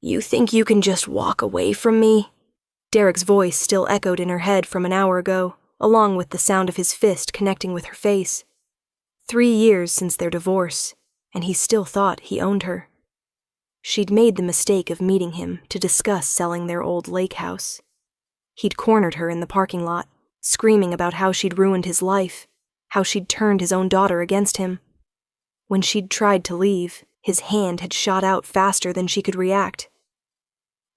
You think you can just walk away from me? Derek's voice still echoed in her head from an hour ago, along with the sound of his fist connecting with her face. 3 years since their divorce, and he still thought he owned her. She'd made the mistake of meeting him to discuss selling their old lake house. He'd cornered her in the parking lot, screaming about how she'd ruined his life, how she'd turned his own daughter against him. When she'd tried to leave, his hand had shot out faster than she could react.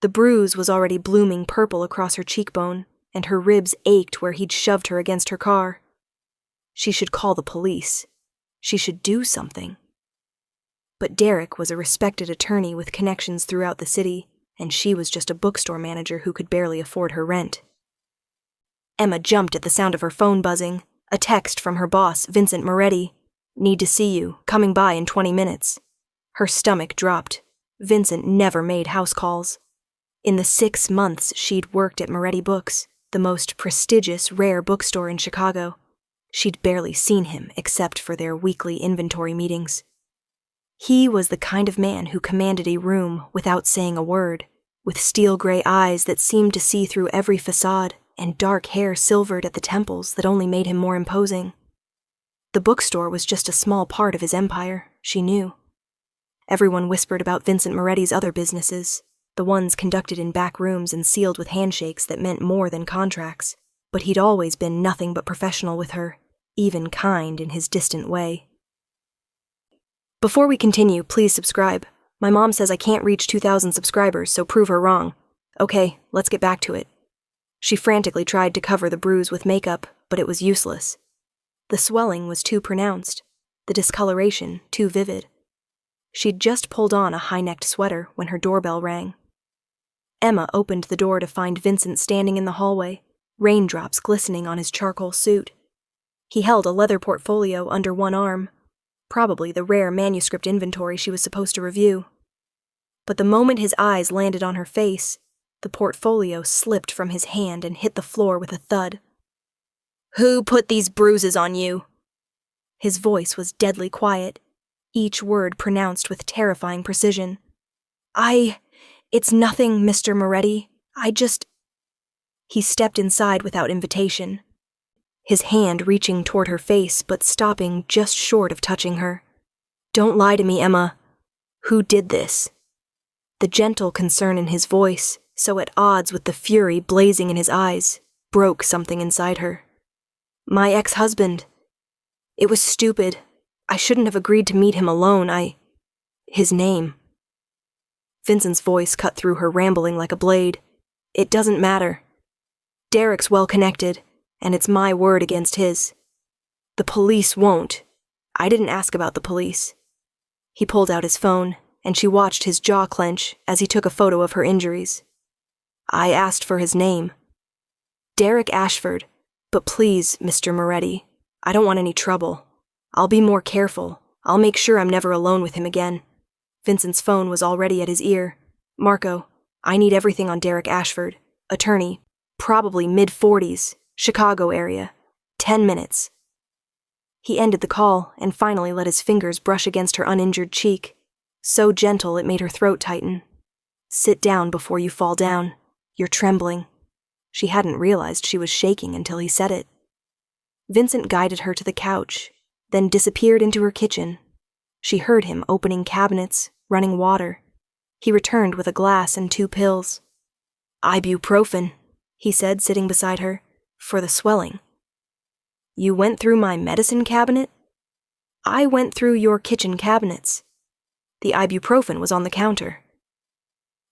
The bruise was already blooming purple across her cheekbone, and her ribs ached where he'd shoved her against her car. She should call the police. She should do something. But Derek was a respected attorney with connections throughout the city, and she was just a bookstore manager who could barely afford her rent. Emma jumped at the sound of her phone buzzing, a text from her boss, Vincent Moretti. Need to see you, coming by in 20 minutes. Her stomach dropped. Vincent never made house calls. In the 6 months she'd worked at Moretti Books, the most prestigious, rare bookstore in Chicago, she'd barely seen him except for their weekly inventory meetings. He was the kind of man who commanded a room without saying a word, with steel-gray eyes that seemed to see through every facade and dark hair silvered at the temples that only made him more imposing. The bookstore was just a small part of his empire, she knew. Everyone whispered about Vincent Moretti's other businesses, the ones conducted in back rooms and sealed with handshakes that meant more than contracts, but he'd always been nothing but professional with her, even kind in his distant way. Before we continue, please subscribe. My mom says I can't reach 2,000 subscribers, so prove her wrong. Okay, let's get back to it. She frantically tried to cover the bruise with makeup, but it was useless. The swelling was too pronounced, the discoloration too vivid. She'd just pulled on a high-necked sweater when her doorbell rang. Emma opened the door to find Vincent standing in the hallway, raindrops glistening on his charcoal suit. He held a leather portfolio under one arm, probably the rare manuscript inventory she was supposed to review. But the moment his eyes landed on her face, the portfolio slipped from his hand and hit the floor with a thud. "Who put these bruises on you?" His voice was deadly quiet, each word pronounced with terrifying precision. It's nothing, Mr. Moretti. He stepped inside without invitation, his hand reaching toward her face but stopping just short of touching her. "Don't lie to me, Emma. Who did this?" The gentle concern in his voice, so at odds with the fury blazing in his eyes, broke something inside her. "My ex-husband. It was stupid. I shouldn't have agreed to meet him alone. His name." Vincent's voice cut through her, rambling like a blade. "It doesn't matter. Derek's well-connected, and it's my word against his. The police won't. I didn't ask about the police." He pulled out his phone, and she watched his jaw clench as he took a photo of her injuries. "I asked for his name. Derek Ashford, but please, Mr. Moretti, I don't want any trouble. I'll be more careful. I'll make sure I'm never alone with him again." Vincent's phone was already at his ear. "Marco, I need everything on Derek Ashford. Attorney, probably mid-40s, Chicago area. 10 minutes. He ended the call and finally let his fingers brush against her uninjured cheek, so gentle it made her throat tighten. "Sit down before you fall down. You're trembling." She hadn't realized she was shaking until he said it. Vincent guided her to the couch, then disappeared into her kitchen. She heard him opening cabinets, running water. He returned with a glass and 2 pills. "Ibuprofen," he said, sitting beside her, "for the swelling." "You went through my medicine cabinet?" "I went through your kitchen cabinets. The ibuprofen was on the counter."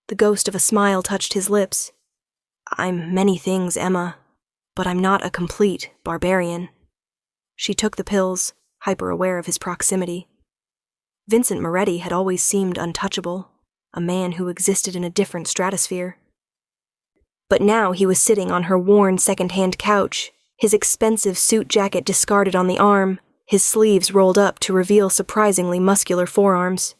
The ghost of a smile touched his lips. "I'm many things, Emma, but I'm not a complete barbarian." She took the pills, hyper-aware of his proximity. Vincent Moretti had always seemed untouchable, a man who existed in a different stratosphere. But now he was sitting on her worn second-hand couch, his expensive suit jacket discarded on the arm, his sleeves rolled up to reveal surprisingly muscular forearms.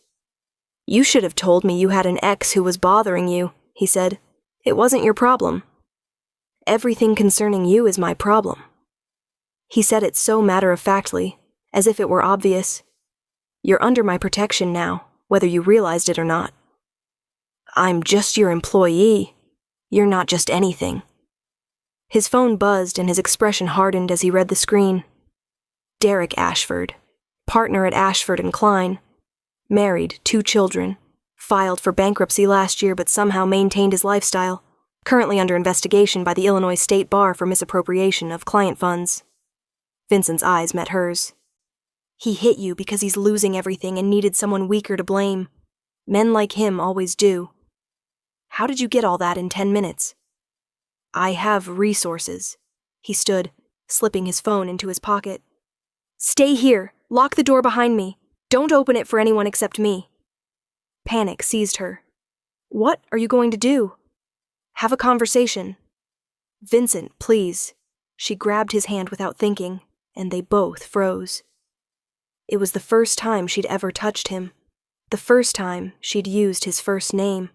"You should have told me you had an ex who was bothering you," he said. "It wasn't your problem." "Everything concerning you is my problem." He said it so matter-of-factly, as if it were obvious. "You're under my protection now, whether you realized it or not." I'm just your employee. You're not just anything. His phone buzzed and his expression hardened as he read the screen. Derek Ashford, partner at Ashford & Klein, married, 2 children, filed for bankruptcy last year but somehow maintained his lifestyle, currently under investigation by the Illinois State Bar for misappropriation of client funds. Vincent's eyes met hers. He hit you because he's losing everything and needed someone weaker to blame. Men like him always do. How did you get all that in 10 minutes? I have resources. He stood, slipping his phone into his pocket. Stay here. Lock the door behind me. Don't open it for anyone except me. Panic seized her. What are you going to do? Have a conversation. Vincent, please. She grabbed his hand without thinking, and they both froze. It was the first time she'd ever touched him. The first time she'd used his first name.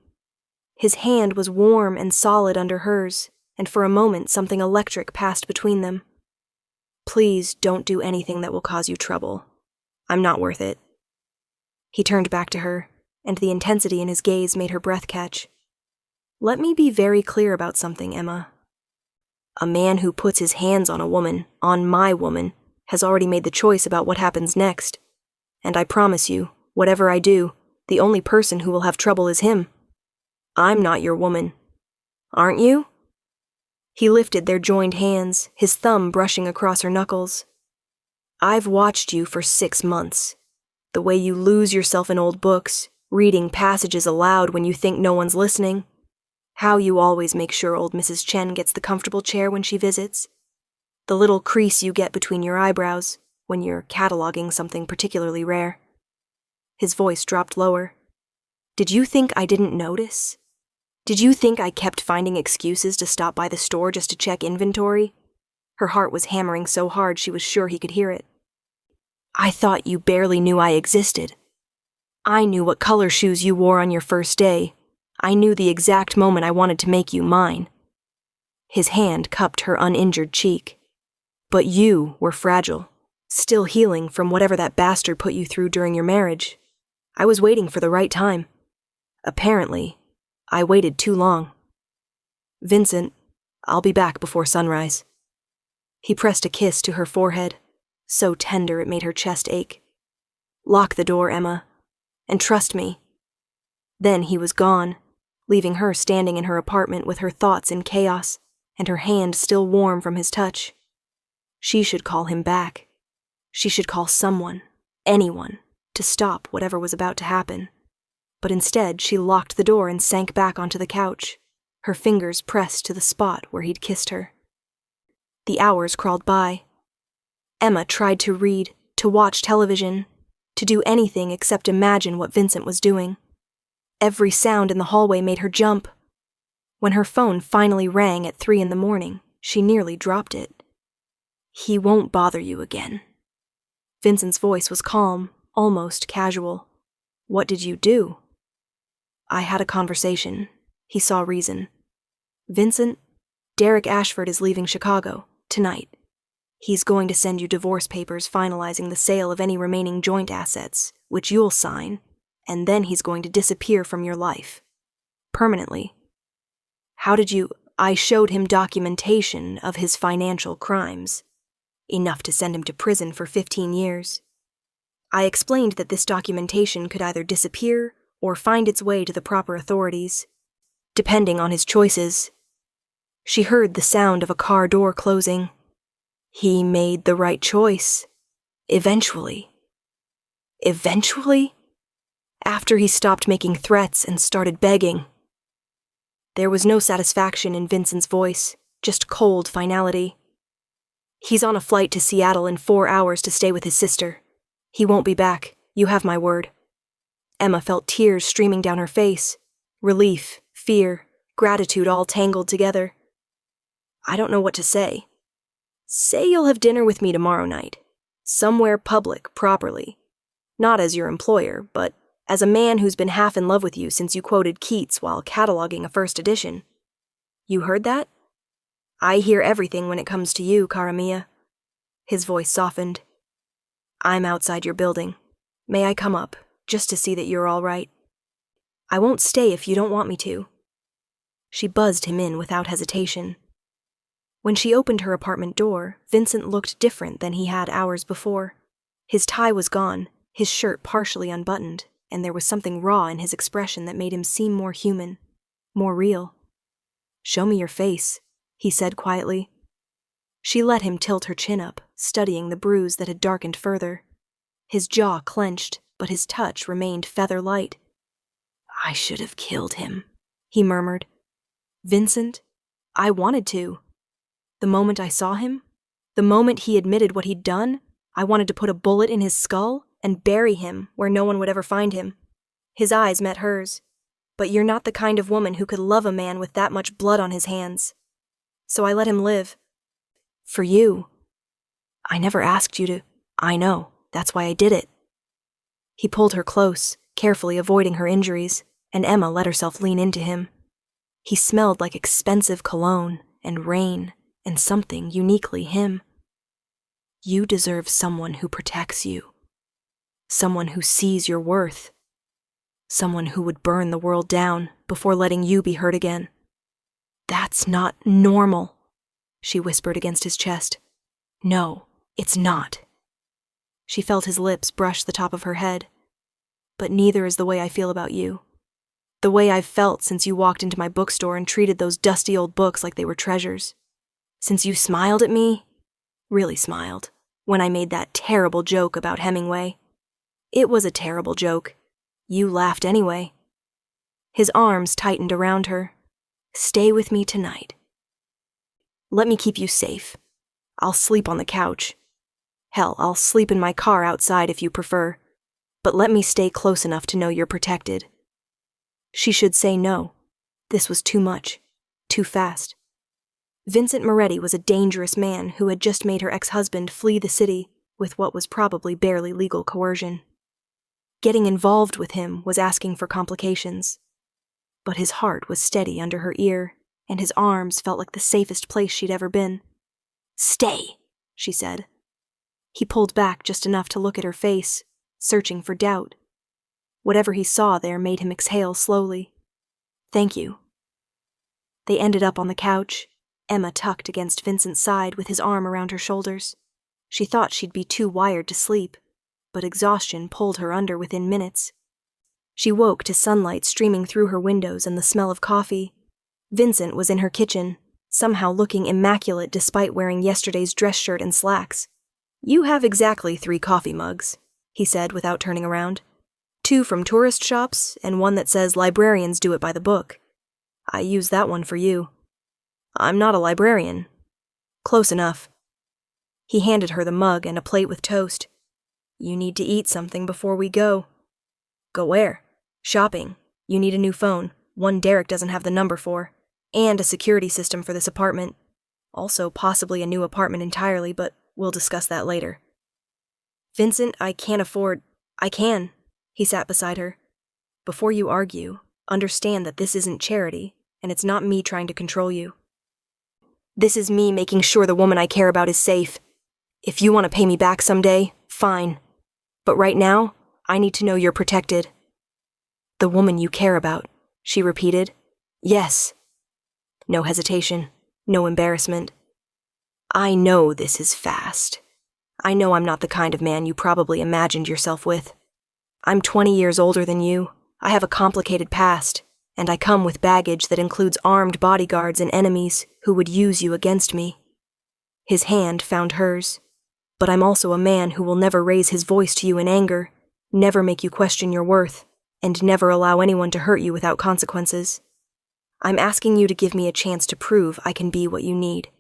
His hand was warm and solid under hers, and for a moment something electric passed between them. Please don't do anything that will cause you trouble. I'm not worth it. He turned back to her, and the intensity in his gaze made her breath catch. Let me be very clear about something, Emma. A man who puts his hands on a woman, on my woman, has already made the choice about what happens next. And I promise you, whatever I do, the only person who will have trouble is him. I'm not your woman. Aren't you? He lifted their joined hands, his thumb brushing across her knuckles. I've watched you for 6 months. The way you lose yourself in old books, reading passages aloud when you think no one's listening. How you always make sure old Mrs. Chen gets the comfortable chair when she visits. The little crease you get between your eyebrows when you're cataloging something particularly rare. His voice dropped lower. Did you think I didn't notice? Did you think I kept finding excuses to stop by the store just to check inventory? Her heart was hammering so hard she was sure he could hear it. I thought you barely knew I existed. I knew what color shoes you wore on your first day. I knew the exact moment I wanted to make you mine. His hand cupped her uninjured cheek. But you were fragile, still healing from whatever that bastard put you through during your marriage. I was waiting for the right time. Apparently, I waited too long. Vincent, I'll be back before sunrise. He pressed a kiss to her forehead, so tender it made her chest ache. Lock the door, Emma, and trust me. Then he was gone, leaving her standing in her apartment with her thoughts in chaos and her hand still warm from his touch. She should call him back. She should call someone, anyone, to stop whatever was about to happen. But instead, she locked the door and sank back onto the couch, her fingers pressed to the spot where he'd kissed her. The hours crawled by. Emma tried to read, to watch television, to do anything except imagine what Vincent was doing. Every sound in the hallway made her jump. When her phone finally rang at 3 a.m, she nearly dropped it. He won't bother you again. Vincent's voice was calm, almost casual. What did you do? I had a conversation. He saw reason. Vincent, Derek Ashford is leaving Chicago, tonight. He's going to send you divorce papers finalizing the sale of any remaining joint assets, which you'll sign, and then he's going to disappear from your life. Permanently. How did you... I showed him documentation of his financial crimes. Enough to send him to prison for 15 years. I explained that this documentation could either disappear or find its way to the proper authorities, depending on his choices. She heard the sound of a car door closing. He made the right choice. Eventually. Eventually? After he stopped making threats and started begging. There was no satisfaction in Vincent's voice, just cold finality. He's on a flight to Seattle in 4 hours to stay with his sister. He won't be back. You have my word. Emma felt tears streaming down her face. Relief, fear, gratitude all tangled together. I don't know what to say. Say you'll have dinner with me tomorrow night. Somewhere public, properly. Not as your employer, but as a man who's been half in love with you since you quoted Keats while cataloging a first edition. You heard that? I hear everything when it comes to you, cara mia. His voice softened. I'm outside your building. May I come up, just to see that you're all right? I won't stay if you don't want me to. She buzzed him in without hesitation. When she opened her apartment door, Vincent looked different than he had hours before. His tie was gone, his shirt partially unbuttoned, and there was something raw in his expression that made him seem more human, more real. "Show me your face," he said quietly. She let him tilt her chin up, studying the bruise that had darkened further. His jaw clenched, but his touch remained feather-light. "I should have killed him," he murmured. "Vincent, I wanted to. The moment I saw him, the moment he admitted what he'd done, I wanted to put a bullet in his skull and bury him where no one would ever find him." His eyes met hers. "But you're not the kind of woman who could love a man with that much blood on his hands. So I let him live. For you. I never asked you to. I know. That's why I did it." He pulled her close, carefully avoiding her injuries, and Emma let herself lean into him. He smelled like expensive cologne and rain and something uniquely him. "You deserve someone who protects you. Someone who sees your worth. Someone who would burn the world down before letting you be hurt again." "That's not normal," she whispered against his chest. "No, it's not." She felt his lips brush the top of her head. "But neither is the way I feel about you. The way I've felt since you walked into my bookstore and treated those dusty old books like they were treasures. Since you smiled at me, really smiled, when I made that terrible joke about Hemingway. It was a terrible joke. You laughed anyway." His arms tightened around her. "Stay with me tonight. Let me keep you safe. I'll sleep on the couch. Hell, I'll sleep in my car outside if you prefer. But let me stay close enough to know you're protected." She should say no. This was too much. Too fast. Vincent Moretti was a dangerous man who had just made her ex-husband flee the city with what was probably barely legal coercion. Getting involved with him was asking for complications. But his heart was steady under her ear, and his arms felt like the safest place she'd ever been. "Stay," she said. He pulled back just enough to look at her face, searching for doubt. Whatever he saw there made him exhale slowly. "Thank you." They ended up on the couch, Emma tucked against Vincent's side with his arm around her shoulders. She thought she'd be too wired to sleep, but exhaustion pulled her under within minutes. She woke to sunlight streaming through her windows and the smell of coffee. Vincent was in her kitchen, somehow looking immaculate despite wearing yesterday's dress shirt and slacks. "You have exactly 3 coffee mugs," he said without turning around. 2 from tourist shops and one that says librarians do it by the book. I use that one for you. I'm not a librarian." "Close enough." He handed her the mug and a plate with toast. "You need to eat something before we go." "Go where?" "Shopping. You need a new phone, one Derek doesn't have the number for, and a security system for this apartment. Also possibly a new apartment entirely, but we'll discuss that later." "Vincent, I can't afford—" "I can." He sat beside her. "Before you argue, understand that this isn't charity, and it's not me trying to control you. This is me making sure the woman I care about is safe. If you want to pay me back someday, fine. But right now, I need to know you're protected." "The woman you care about," she repeated. "Yes." No hesitation, no embarrassment. "I know this is fast. I know I'm not the kind of man you probably imagined yourself with. I'm 20 years older than you. I have a complicated past, and I come with baggage that includes armed bodyguards and enemies who would use you against me." His hand found hers. "But I'm also a man who will never raise his voice to you in anger, never make you question your worth, and never allow anyone to hurt you without consequences. I'm asking you to give me a chance to prove I can be what you need."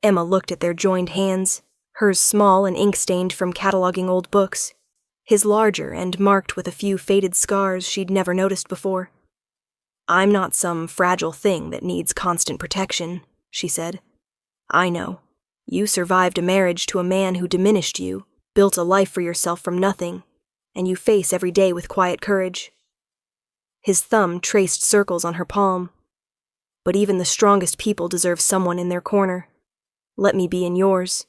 Emma looked at their joined hands, hers small and ink-stained from cataloging old books, his larger and marked with a few faded scars she'd never noticed before. "I'm not some fragile thing that needs constant protection," she said. "I know. You survived a marriage to a man who diminished you, built a life for yourself from nothing, and you face every day with quiet courage." His thumb traced circles on her palm. "But even the strongest people deserve someone in their corner. Let me be in yours."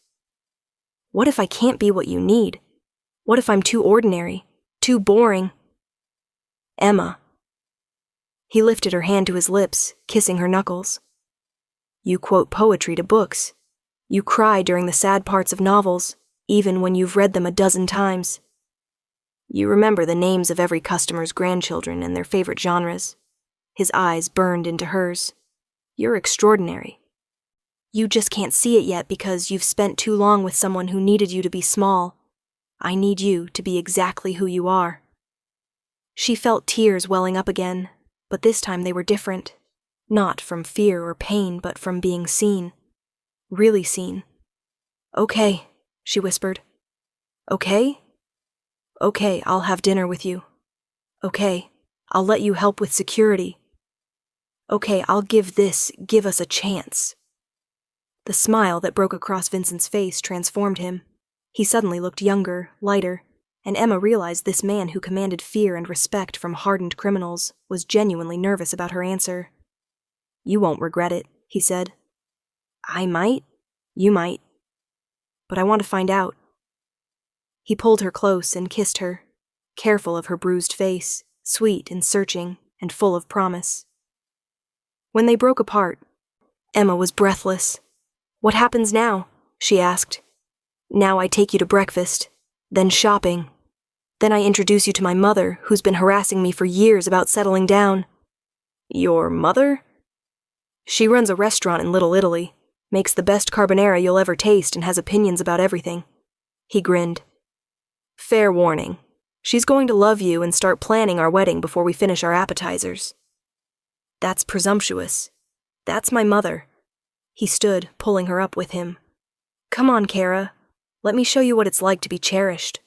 "What if I can't be what you need? What if I'm too ordinary, too boring?" "Emma," He lifted her hand to his lips, kissing her knuckles. You quote poetry to books. You cry during the sad parts of novels, even when you've read them a dozen times. You remember the names of every customer's grandchildren and their favorite genres. His eyes burned into hers. You're extraordinary. You just can't see it yet because you've spent too long with someone who needed you to be small. I need you to be exactly who you are. She felt tears welling up again, but this time they were different. Not from fear or pain, but from being seen. Really seen. Okay, she whispered. Okay? Okay, I'll have dinner with you. Okay, I'll let you help with security. Okay, I'll give us a chance. The smile that broke across Vincent's face transformed him. He suddenly looked younger, lighter, and Emma realized this man who commanded fear and respect from hardened criminals was genuinely nervous about her answer. You won't regret it, he said. I might. You might. But I want to find out. He pulled her close and kissed her, careful of her bruised face, sweet and searching and full of promise. When they broke apart, Emma was breathless. What happens now? She asked. Now I take you to breakfast, then shopping. Then I introduce you to my mother, who's been harassing me for years about settling down. Your mother? She runs a restaurant in Little Italy, makes the best carbonara you'll ever taste and has opinions about everything. He grinned. Fair warning. She's going to love you and start planning our wedding before we finish our appetizers. That's presumptuous. That's my mother. He stood, pulling her up with him. Come on, Kara. Let me show you what it's like to be cherished.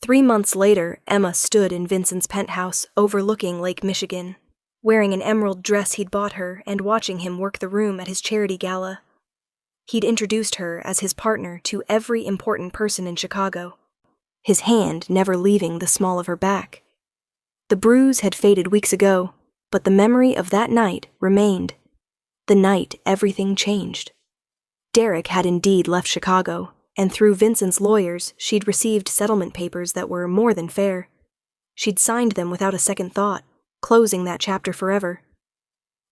3 months later, Emma stood in Vincent's penthouse overlooking Lake Michigan, wearing an emerald dress he'd bought her and watching him work the room at his charity gala. He'd introduced her as his partner to every important person in Chicago, his hand never leaving the small of her back. The bruise had faded weeks ago, but the memory of that night remained. The night everything changed. Derek had indeed left Chicago, and through Vincent's lawyers, she'd received settlement papers that were more than fair. She'd signed them without a second thought, closing that chapter forever.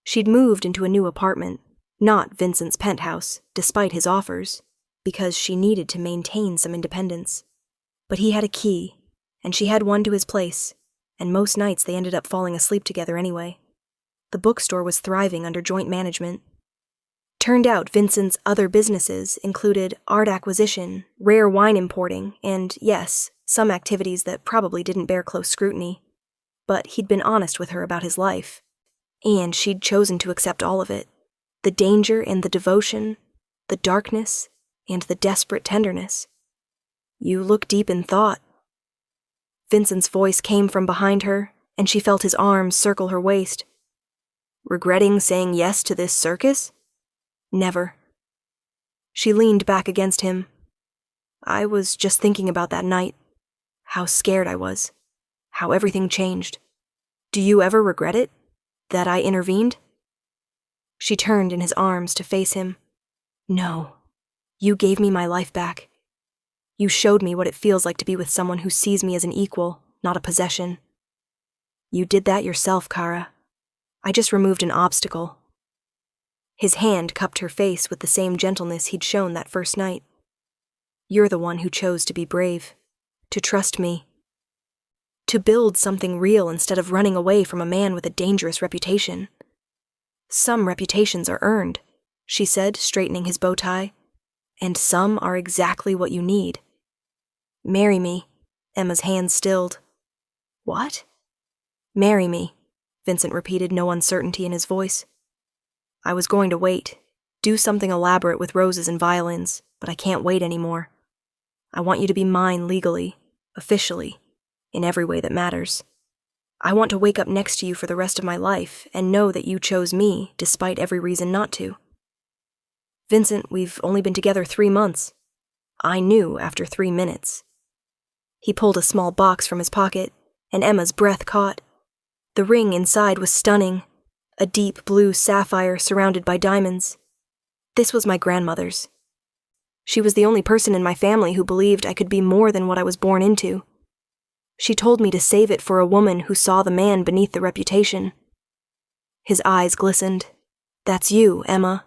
She'd moved into a new apartment, not Vincent's penthouse, despite his offers, because she needed to maintain some independence. But he had a key, and she had one to his place, and most nights they ended up falling asleep together anyway. The bookstore was thriving under joint management. Turned out Vincent's other businesses included art acquisition, rare wine importing, and, yes, some activities that probably didn't bear close scrutiny. But he'd been honest with her about his life, and she'd chosen to accept all of it. The danger and the devotion, the darkness and the desperate tenderness. You look deep in thought. Vincent's voice came from behind her, and she felt his arms circle her waist. Regretting saying yes to this circus? Never. She leaned back against him. I was just thinking about that night. How scared I was. How everything changed. Do you ever regret it? That I intervened? She turned in his arms to face him. No. You gave me my life back. You showed me what it feels like to be with someone who sees me as an equal, not a possession. You did that yourself, Kara. I just removed an obstacle. His hand cupped her face with the same gentleness he'd shown that first night. You're the one who chose to be brave, to trust me, to build something real instead of running away from a man with a dangerous reputation. Some reputations are earned, she said, straightening his bow tie, and some are exactly what you need. Marry me. Emma's hand stilled. What? Marry me, Vincent repeated, no uncertainty in his voice. I was going to wait, do something elaborate with roses and violins, but I can't wait anymore. I want you to be mine legally, officially, in every way that matters. I want to wake up next to you for the rest of my life and know that you chose me despite every reason not to. Vincent, we've only been together 3 months. I knew after 3 minutes. He pulled a small box from his pocket, and Emma's breath caught. The ring inside was stunning, a deep blue sapphire surrounded by diamonds. This was my grandmother's. She was the only person in my family who believed I could be more than what I was born into. She told me to save it for a woman who saw the man beneath the reputation, His eyes glistened. "That's you, Emma.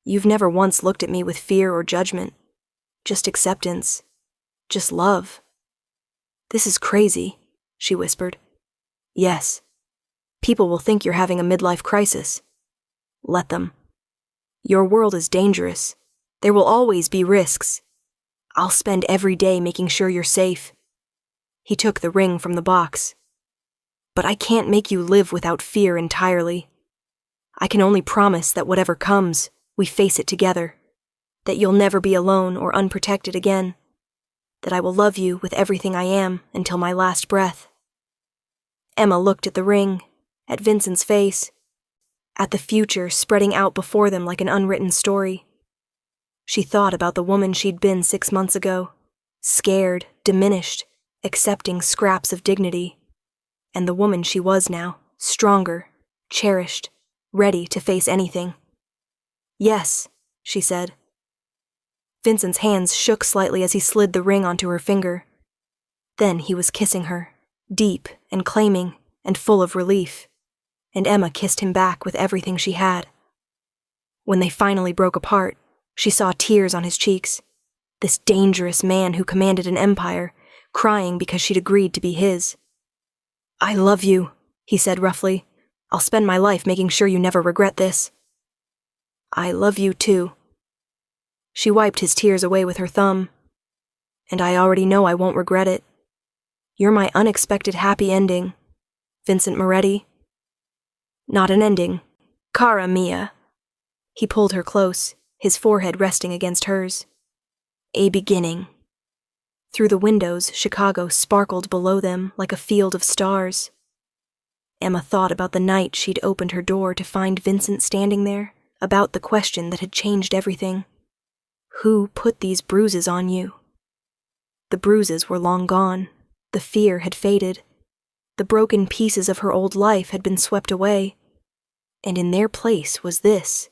You've never once looked at me with fear or judgment. Just acceptance. Just love." "This is crazy," she whispered. "Yes. People will think you're having a midlife crisis. Let them. Your world is dangerous. There will always be risks. I'll spend every day making sure you're safe." He took the ring from the box. "But I can't make you live without fear entirely. I can only promise that whatever comes, we face it together. That you'll never be alone or unprotected again. That I will love you with everything I am until my last breath." Emma looked at the ring, at Vincent's face, at the future spreading out before them like an unwritten story. She thought about the woman she'd been 6 months ago, scared, diminished, accepting scraps of dignity, and the woman she was now, stronger, cherished, ready to face anything. "Yes," she said. Vincent's hands shook slightly as he slid the ring onto her finger. Then he was kissing her, deep and claiming and full of relief, and Emma kissed him back with everything she had. When they finally broke apart, she saw tears on his cheeks. This dangerous man who commanded an empire, crying because she'd agreed to be his. "I love you," he said roughly. "I'll spend my life making sure you never regret this." "I love you too." She wiped his tears away with her thumb. "And I already know I won't regret it. You're my unexpected happy ending, Vincent Moretti." "Not an ending. Cara mia." He pulled her close, his forehead resting against hers. "A beginning." Through the windows, Chicago sparkled below them like a field of stars. Emma thought about the night she'd opened her door to find Vincent standing there, about the question that had changed everything. Who put these bruises on you? The bruises were long gone. The fear had faded. The broken pieces of her old life had been swept away. And in their place was this.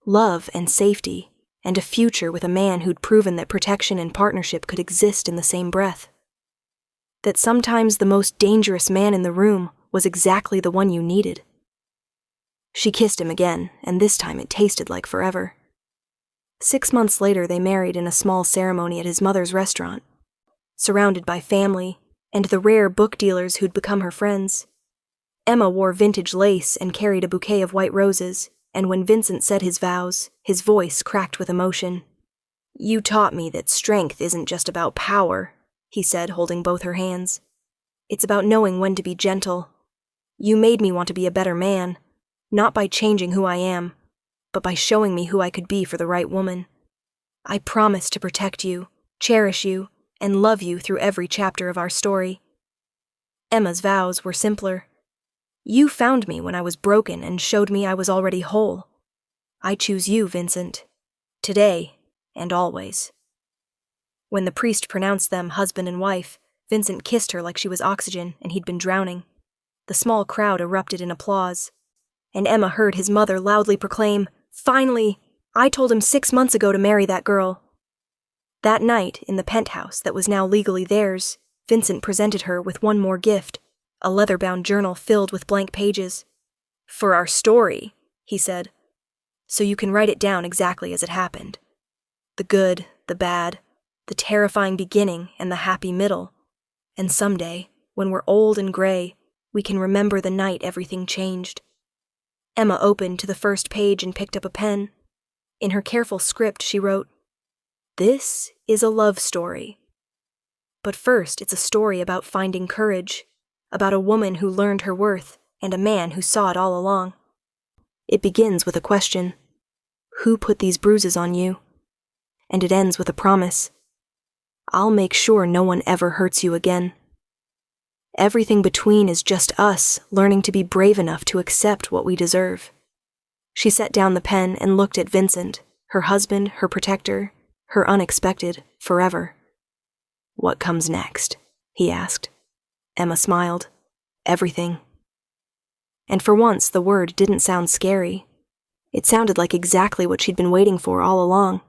Love and safety, and a future with a man who'd proven that protection and partnership could exist in the same breath. That sometimes the most dangerous man in the room was exactly the one you needed. She kissed him again, and this time it tasted like forever. 6 months later, they married in a small ceremony at his mother's restaurant, surrounded by family and the rare book dealers who'd become her friends. Emma wore vintage lace and carried a bouquet of white roses, and when Vincent said his vows, his voice cracked with emotion. "You taught me that strength isn't just about power," he said, holding both her hands. "It's about knowing when to be gentle. You made me want to be a better man, not by changing who I am, but by showing me who I could be for the right woman. I promise to protect you, cherish you, and love you through every chapter of our story." Emma's vows were simpler. "You found me when I was broken and showed me I was already whole. I choose you, Vincent, today and always." When the priest pronounced them husband and wife, Vincent kissed her like she was oxygen and he'd been drowning. The small crowd erupted in applause, and Emma heard his mother loudly proclaim, "Finally! I told him 6 months ago to marry that girl." That night, in the penthouse that was now legally theirs, Vincent presented her with one more gift, a leather-bound journal filled with blank pages. "For our story," he said, "so you can write it down exactly as it happened. The good, the bad, the terrifying beginning and the happy middle. And someday, when we're old and gray, we can remember the night everything changed." Emma opened to the first page and picked up a pen. In her careful script, she wrote, "This is a love story. But first, it's a story about finding courage, about a woman who learned her worth and a man who saw it all along. It begins with a question. Who put these bruises on you? And it ends with a promise. I'll make sure no one ever hurts you again. Everything between is just us learning to be brave enough to accept what we deserve." She set down the pen and looked at Vincent, her husband, her protector, her unexpected forever. "What comes next?" he asked. Emma smiled. "Everything." And for once, the word didn't sound scary. It sounded like exactly what she'd been waiting for all along.